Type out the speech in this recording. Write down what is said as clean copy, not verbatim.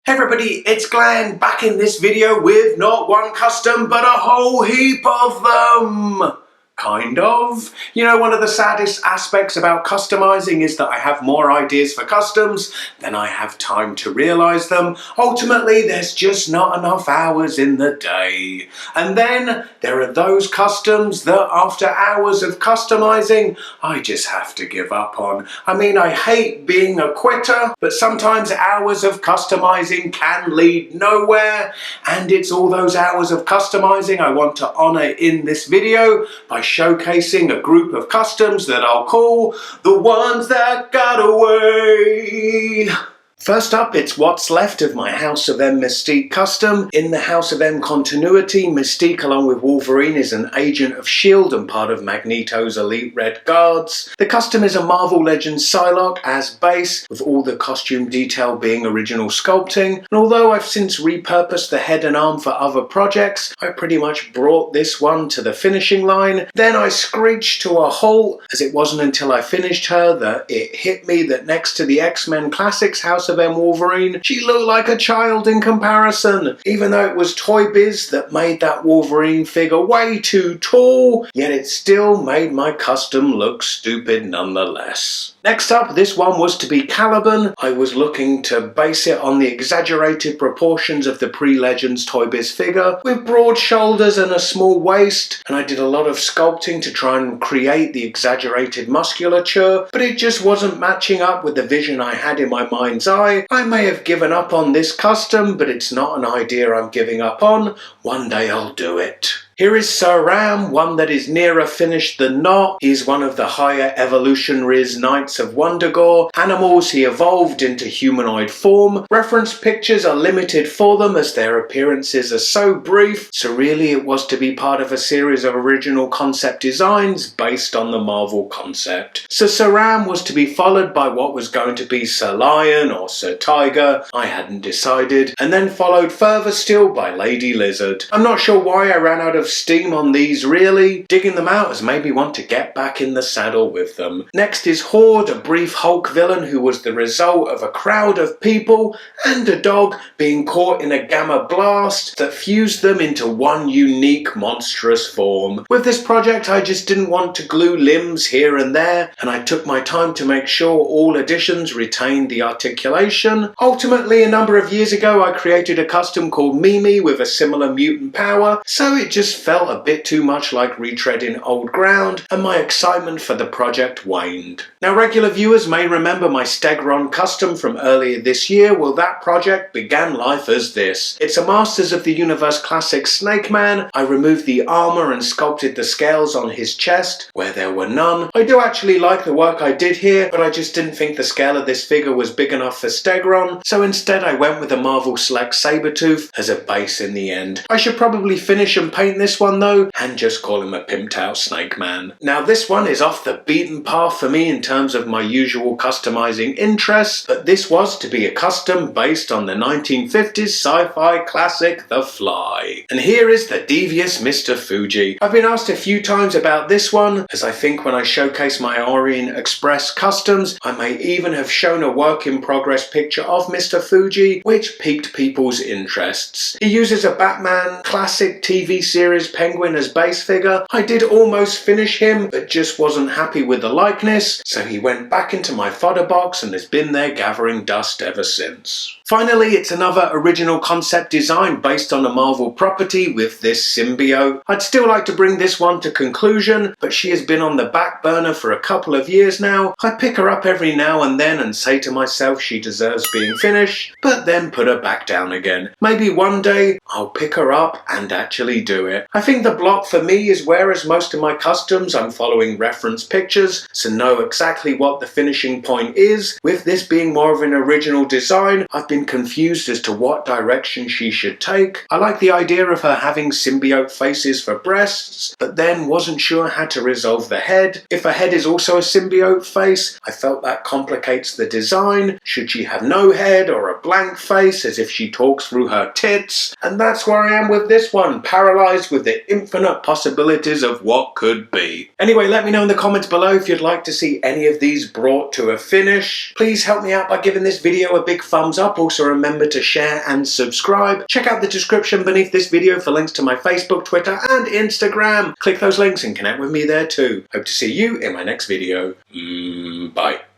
Hey everybody, it's Glenn back in this video with not one custom but a whole heap of them. Kind of. You know, one of the saddest aspects about customizing is that I have more ideas for customs than I have time to realize them. Ultimately, there's just not enough hours in the day. And then there are those customs that after hours of customizing, I just have to give up on. I mean, I hate being a quitter, but sometimes hours of customizing can lead nowhere. And it's all those hours of customizing I want to honor in this video by showcasing a group of customs that I'll call the ones that got away. First up, it's what's left of my House of M Mystique custom. In the House of M continuity, Mystique along with Wolverine is an agent of S.H.I.E.L.D. and part of Magneto's elite Red Guards. The custom is a Marvel Legends Psylocke as base, with all the costume detail being original sculpting. And although I've since repurposed the head and arm for other projects, I pretty much brought this one to the finishing line. Then I screeched to a halt, as it wasn't until I finished her that it hit me that next to the X-Men Classics House of M Wolverine, she looked like a child in comparison. Even though it was Toy Biz that made that Wolverine figure way too tall, yet it still made my custom look stupid nonetheless. Next up, this one was to be Caliban. I was looking to base it on the exaggerated proportions of the pre-Legends Toy Biz figure, with broad shoulders and a small waist, and I did a lot of sculpting to try and create the exaggerated musculature, but it just wasn't matching up with the vision I had in my mind's eye. I may have given up on this custom, but it's not an idea I'm giving up on. One day I'll do it. Here is Sir Ram, one that is nearer finished than not. He's one of the higher evolutionaries Knights of Wondergore, animals he evolved into humanoid form. Reference pictures are limited for them as their appearances are so brief, so really it was to be part of a series of original concept designs based on the Marvel concept. So Sir Ram was to be followed by what was going to be Sir Lion or Sir Tiger, I hadn't decided, and then followed further still by Lady Lizard. I'm not sure why I ran out of steam on these really. Digging them out has made me want to get back in the saddle with them. Next is Hoard, a brief Hulk villain who was the result of a crowd of people and a dog being caught in a gamma blast that fused them into one unique monstrous form. With this project I just didn't want to glue limbs here and there, and I took my time to make sure all additions retained the articulation. Ultimately, a number of years ago I created a custom called Mimi with a similar mutant power, so it just felt a bit too much like retreading old ground, and my excitement for the project waned. Now, regular viewers may remember my Stegron custom from earlier this year. Well, that project began life as this. It's a Masters of the Universe classic Snake Man. I removed the armor and sculpted the scales on his chest where there were none. I do actually like the work I did here, but I just didn't think the scale of this figure was big enough for Stegron, so instead I went with a Marvel Select Sabretooth as a base in the end. I should probably finish and paint this one though, and just call him a pimped out Snake Man. Now this one is off the beaten path for me in terms of my usual customizing interests, but this was to be a custom based on the 1950s sci-fi classic The Fly. And here is the devious Mr. Fuji. I've been asked a few times about this one, as I think when I showcase my Orient Express customs, I may even have shown a work in progress picture of Mr. Fuji, which piqued people's interests. He uses a Batman classic TV series Penguin as base figure. I did almost finish him, but just wasn't happy with the likeness, so he went back into my fodder box and has been there gathering dust ever since. Finally, it's another original concept design based on a Marvel property with this Symbiote. I'd still like to bring this one to conclusion, but she has been on the back burner for a couple of years now. I pick her up every now and then and say to myself she deserves being finished, but then put her back down again. Maybe one day I'll pick her up and actually do it. I think the block for me is whereas most of my customs I'm following reference pictures, so know exactly what the finishing point is. With this being more of an original design, I've been confused as to what direction she should take. I like the idea of her having symbiote faces for breasts, but then wasn't sure how to resolve the head. If her head is also a symbiote face, I felt that complicates the design. Should she have no head or a blank face as if she talks through her tits? And that's where I am with this one, paralyzed with the infinite possibilities of what could be. Anyway, let me know in the comments below if you'd like to see any of these brought to a finish. Please help me out by giving this video a big thumbs up. Also, Also remember to share and subscribe. Check out the description beneath this video for links to my Facebook, Twitter and Instagram. Click those links and connect with me there too. Hope to see you in my next video. Bye.